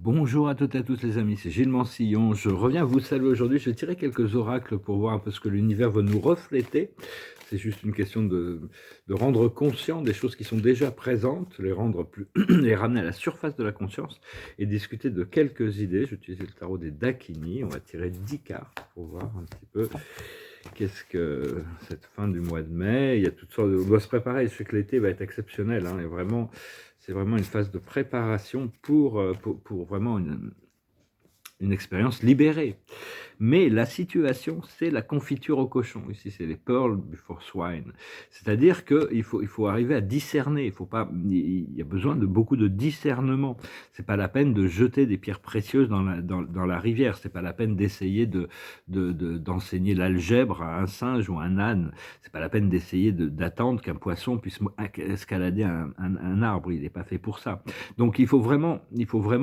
Bonjour à toutes et à tous les amis, c'est Gilles Mansillon. Je reviens vous saluer aujourd'hui. Je vais tirer quelques oracles pour voir un peu ce que l'univers veut nous refléter. C'est juste une question de rendre conscient des choses qui sont déjà présentes, les rendre plus, les ramener à la surface de la conscience et discuter de quelques idées. J'ai utilisé le tarot des Dakini. On va tirer 10 cartes pour voir un petit peu qu'est-ce que cette fin du mois de mai. Il y a toutes sortes on doit se préparer. Je sais que l'été va être exceptionnel, hein, et vraiment, c'est vraiment une phase de préparation pour vraiment une expérience libérée. Mais la situation, c'est la confiture au cochon. Ici, c'est les pearls before swine. C'est-à-dire qu'il faut arriver à discerner. Il y a besoin de beaucoup de discernement. C'est pas la peine de jeter des pierres précieuses dans la rivière. C'est pas la peine d'essayer d'enseigner l'algèbre à un singe ou à un âne. C'est pas la peine d'essayer d'attendre qu'un poisson puisse escalader un arbre. Il n'est pas fait pour ça. Donc il faut vraiment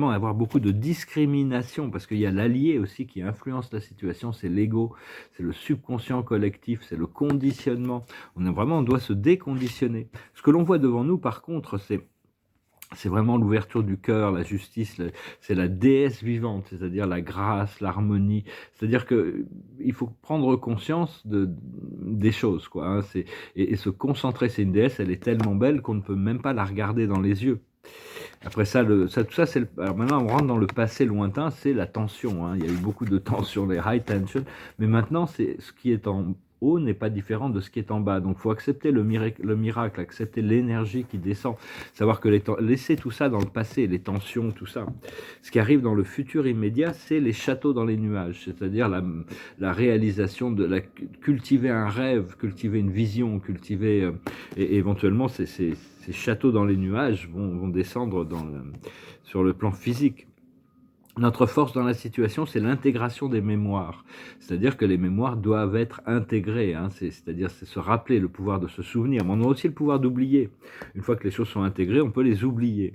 avoir beaucoup de discrimination parce qu'il y a l'allié aussi qui influence la situation, c'est l'ego, c'est le subconscient collectif, c'est le conditionnement. On doit se déconditionner. Ce que l'on voit devant nous, par contre, c'est vraiment l'ouverture du cœur, la justice, c'est la déesse vivante, c'est-à-dire la grâce, l'harmonie. C'est-à-dire que il faut prendre conscience des choses, quoi. Hein, et se concentrer. C'est une déesse, elle est tellement belle qu'on ne peut même pas la regarder dans les yeux. Après ça, tout ça, alors maintenant on rentre dans le passé lointain, c'est la tension. Hein. Il y a eu beaucoup de tension, les high tension, mais maintenant, ce qui est en haut n'est pas différent de ce qui est en bas. Donc, il faut accepter le miracle, accepter l'énergie qui descend, savoir que laisser tout ça dans le passé, les tensions, tout ça. Ce qui arrive dans le futur immédiat, c'est les châteaux dans les nuages, c'est-à-dire la réalisation cultiver un rêve, cultiver une vision, et éventuellement ces châteaux dans les nuages vont descendre sur le plan physique. Notre force dans la situation, c'est l'intégration des mémoires. C'est-à-dire que les mémoires doivent être intégrées. Hein. C'est-à-dire c'est se rappeler, le pouvoir de se souvenir. Mais on a aussi le pouvoir d'oublier. Une fois que les choses sont intégrées, on peut les oublier.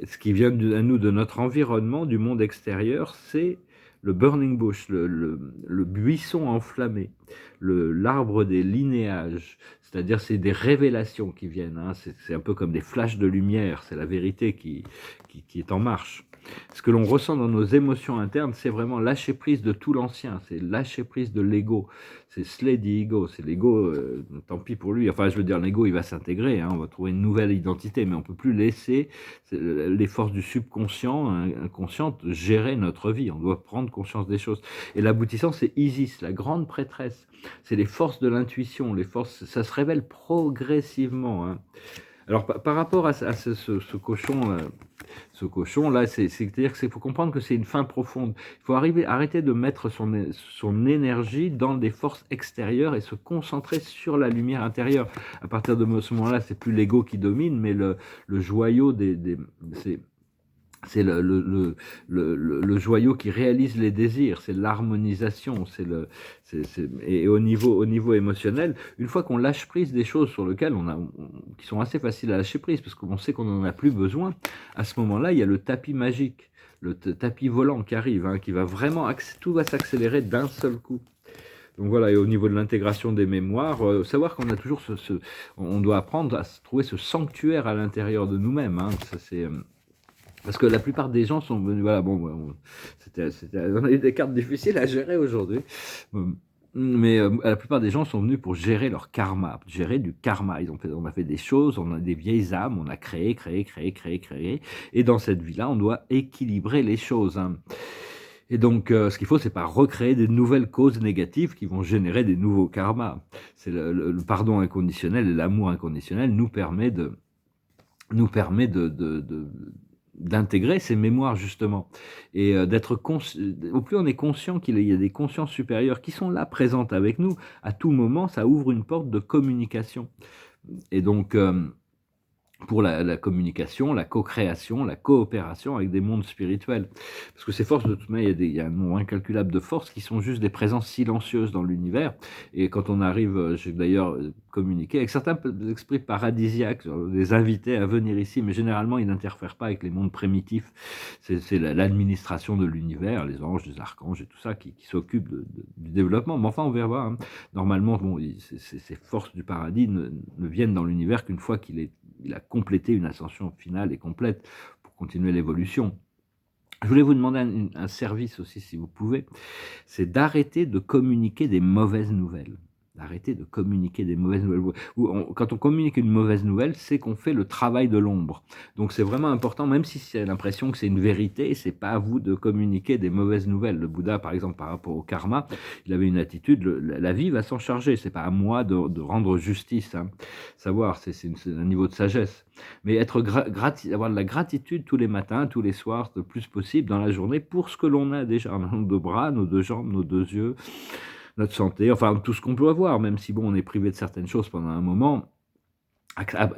Ce qui vient à nous de notre environnement, du monde extérieur, c'est le burning bush, le buisson enflammé, l'arbre des linéages. C'est-à-dire c'est des révélations qui viennent. Hein. C'est un peu comme des flashs de lumière. C'est la vérité qui est en marche. Ce que l'on ressent dans nos émotions internes, c'est vraiment lâcher prise de tout l'ancien, c'est lâcher prise de l'ego, c'est slay the ego, c'est l'ego, tant pis pour lui, enfin je veux dire l'ego il va s'intégrer, hein, on va trouver une nouvelle identité, mais on ne peut plus laisser les forces du subconscient, inconscient, gérer notre vie, on doit prendre conscience des choses. Et l'aboutissant c'est Isis, la grande prêtresse, c'est les forces de l'intuition, ça se révèle progressivement. Hein. Alors par rapport à ce cochon-là, c'est-à-dire qu'il faut comprendre que c'est une fin profonde. Il faut arrêter de mettre son énergie dans des forces extérieures et se concentrer sur la lumière intérieure. À partir de ce moment-là, c'est plus l'ego qui domine, mais le joyau c'est le joyau qui réalise les désirs, c'est l'harmonisation, et au niveau émotionnel, une fois qu'on lâche prise des choses sur lesquelles qui sont assez faciles à lâcher prise, parce qu'on sait qu'on n'en a plus besoin, à ce moment-là, il y a le tapis magique, le tapis volant qui arrive, hein, qui va vraiment, tout va s'accélérer d'un seul coup. Donc voilà, et au niveau de l'intégration des mémoires, savoir qu'on a toujours on doit apprendre à trouver ce sanctuaire à l'intérieur de nous-mêmes, hein, ça c'est... Parce que la plupart des gens sont venus, voilà, bon, on a eu des cartes difficiles à gérer aujourd'hui, mais la plupart des gens sont venus pour gérer leur karma, gérer du karma. On a fait des choses, on a des vieilles âmes, on a créé, et dans cette vie-là, on doit équilibrer les choses. Hein. Et donc, ce qu'il faut, c'est pas recréer de nouvelles causes négatives qui vont générer des nouveaux karmas. C'est le pardon inconditionnel et l'amour inconditionnel nous permet d'intégrer ces mémoires justement et au plus on est conscient qu'il y a des consciences supérieures qui sont là présentes avec nous à tout moment, ça ouvre une porte de communication et donc pour la communication, la co-création, la coopération avec des mondes spirituels. Parce que ces forces, de toute manière, il y a un nombre incalculable de forces qui sont juste des présences silencieuses dans l'univers. Et quand on arrive, j'ai d'ailleurs communiqué avec certains esprits paradisiaques, des invités à venir ici, mais généralement, ils n'interfèrent pas avec les mondes primitifs. C'est l'administration de l'univers, les anges, les archanges et tout ça qui s'occupent du développement. Mais enfin, on verra. Hein. Normalement, bon, ces forces du paradis ne viennent dans l'univers qu'une fois qu'il a complété une ascension finale et complète pour continuer l'évolution. Je voulais vous demander un service aussi, si vous pouvez, c'est d'arrêter de communiquer des mauvaises nouvelles. D'arrêter de communiquer des mauvaises nouvelles. Quand on communique une mauvaise nouvelle, c'est qu'on fait le travail de l'ombre. Donc c'est vraiment important, même si c'est l'impression que c'est une vérité, c'est pas à vous de communiquer des mauvaises nouvelles. Le Bouddha, par exemple, par rapport au karma, il avait une attitude, la vie va s'en charger, c'est pas à moi de rendre justice. Hein. Savoir, c'est un niveau de sagesse. Mais avoir de la gratitude tous les matins, tous les soirs, le plus possible dans la journée pour ce que l'on a déjà, nos deux bras, nos deux jambes, nos deux yeux, notre santé, enfin tout ce qu'on peut avoir, même si bon, on est privé de certaines choses pendant un moment.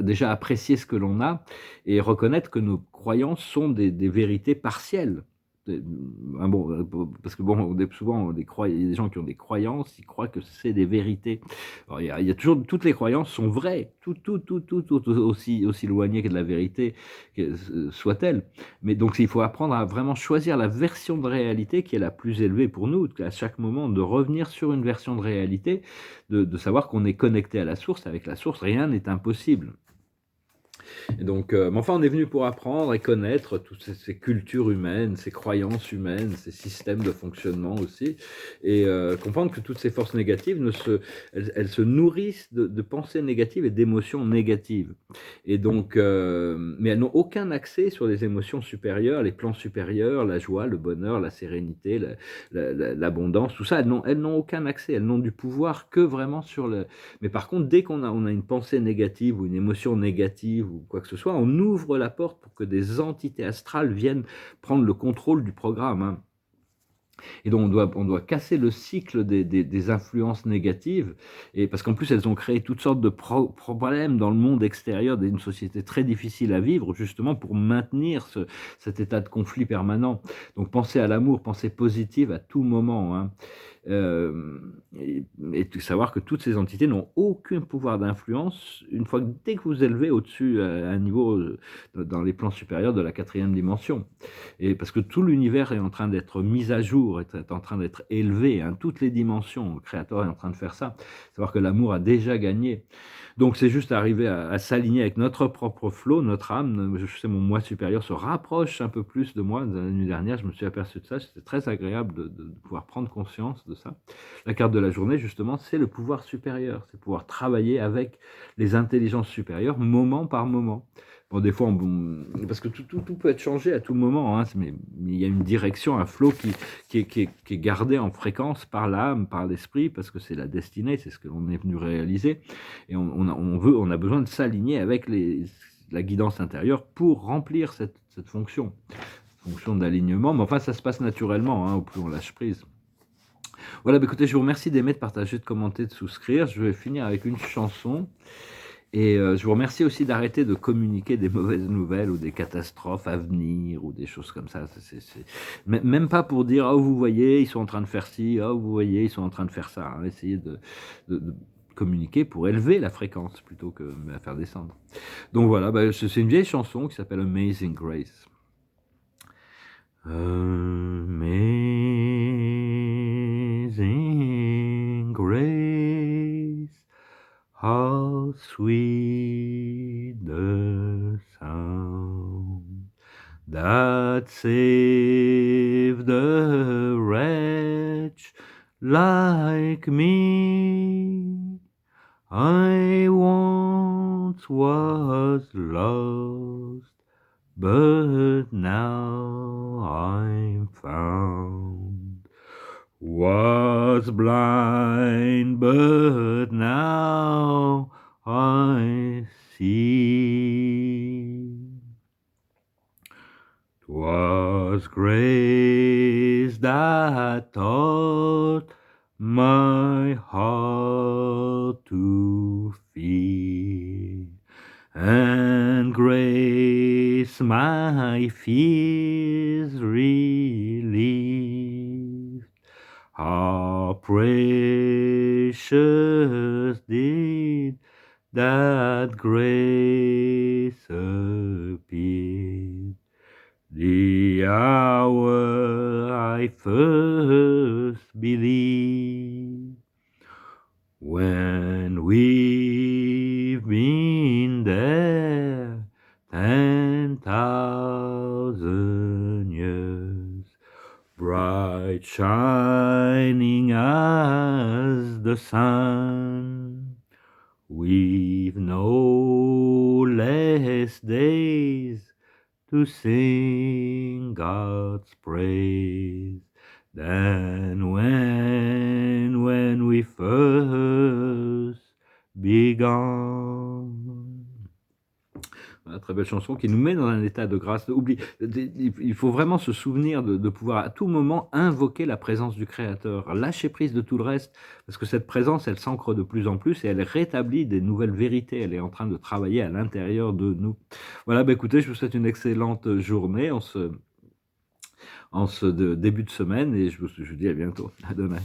Déjà apprécier ce que l'on a et reconnaître que nos croyances sont des vérités partielles. Bon, parce que bon, souvent, il y a des gens qui ont des croyances, ils croient que c'est des vérités. Alors, il y a toujours, toutes les croyances sont vraies, tout aussi éloignées que de la vérité soit-elle. Mais donc, il faut apprendre à vraiment choisir la version de réalité qui est la plus élevée pour nous, à chaque moment, de revenir sur une version de réalité, de savoir qu'on est connecté à la source. Avec la source, rien n'est impossible. Et donc, mais enfin, on est venu pour apprendre et connaître toutes ces cultures humaines, ces croyances humaines, ces systèmes de fonctionnement aussi, et comprendre que toutes ces forces négatives, elles se nourrissent de pensées négatives et d'émotions négatives. Et donc, mais elles n'ont aucun accès sur les émotions supérieures, les plans supérieurs, la joie, le bonheur, la sérénité, l'abondance, tout ça, elles n'ont aucun accès, elles n'ont du pouvoir que vraiment sur le... Mais par contre, dès qu'on a une pensée négative ou une émotion négative ou quoi que ce soit, on ouvre la porte pour que des entités astrales viennent prendre le contrôle du programme. Hein. Et donc on doit casser le cycle des influences négatives, et parce qu'en plus elles ont créé toutes sortes de problèmes dans le monde extérieur, d'une société très difficile à vivre, justement pour maintenir cet état de conflit permanent. Donc pensez à l'amour, pensez positive à tout moment. Hein. Et savoir que toutes ces entités n'ont aucun pouvoir d'influence dès que vous élevez au-dessus à un niveau dans les plans supérieurs de la 4e dimension. Et parce que tout l'univers est en train d'être mis à jour, est en train d'être élevé, hein, toutes les dimensions, le Créateur est en train de faire ça. Savoir que l'amour a déjà gagné. Donc c'est juste arriver à s'aligner avec notre propre flot, notre âme. Je sais, mon moi supérieur se rapproche un peu plus de moi. La nuit dernière, je me suis aperçu de ça. C'était très agréable de pouvoir prendre conscience de ça. La carte de la journée, justement, c'est le pouvoir supérieur. C'est pouvoir travailler avec les intelligences supérieures, moment par moment. Bon, des fois, parce que tout peut être changé à tout moment, hein, mais il y a une direction, un flot qui est gardé en fréquence par l'âme, par l'esprit, parce que c'est la destinée, c'est ce que l'on est venu réaliser. Et on a besoin de s'aligner avec la guidance intérieure pour remplir cette fonction d'alignement. Mais enfin, ça se passe naturellement, hein, au plus on lâche prise. Voilà, bah écoutez, je vous remercie d'aimer, de partager, de commenter, de souscrire. Je vais finir avec une chanson. Et je vous remercie aussi d'arrêter de communiquer des mauvaises nouvelles ou des catastrophes à venir ou des choses comme ça. Même pas pour dire « Oh, vous voyez, ils sont en train de faire ci. Oh, vous voyez, ils sont en train de faire ça. Hein. » Essayez de communiquer pour élever la fréquence plutôt que la faire descendre. Donc voilà, bah, c'est une vieille chanson qui s'appelle Amazing Grace. Amazing Grace, how sweet the sound that saved a wretch like me. I once was lost, but now I'm found. Was blind, but now I see. 'Twas grace that taught my heart to fear, and grace my fears relieved. How precious did that grace appear, the hour I first believed. When we've been there 10,000 years, bright shining as the sun. We've no less days to sing God's praise than when we first began. Voilà, très belle chanson qui nous met dans un état de grâce. Il faut vraiment se souvenir de pouvoir à tout moment invoquer la présence du Créateur, lâcher prise de tout le reste, parce que cette présence, elle s'ancre de plus en plus et elle rétablit des nouvelles vérités. Elle est en train de travailler à l'intérieur de nous. Voilà, bah écoutez, je vous souhaite une excellente journée en ce début de semaine et je vous dis à bientôt. À demain.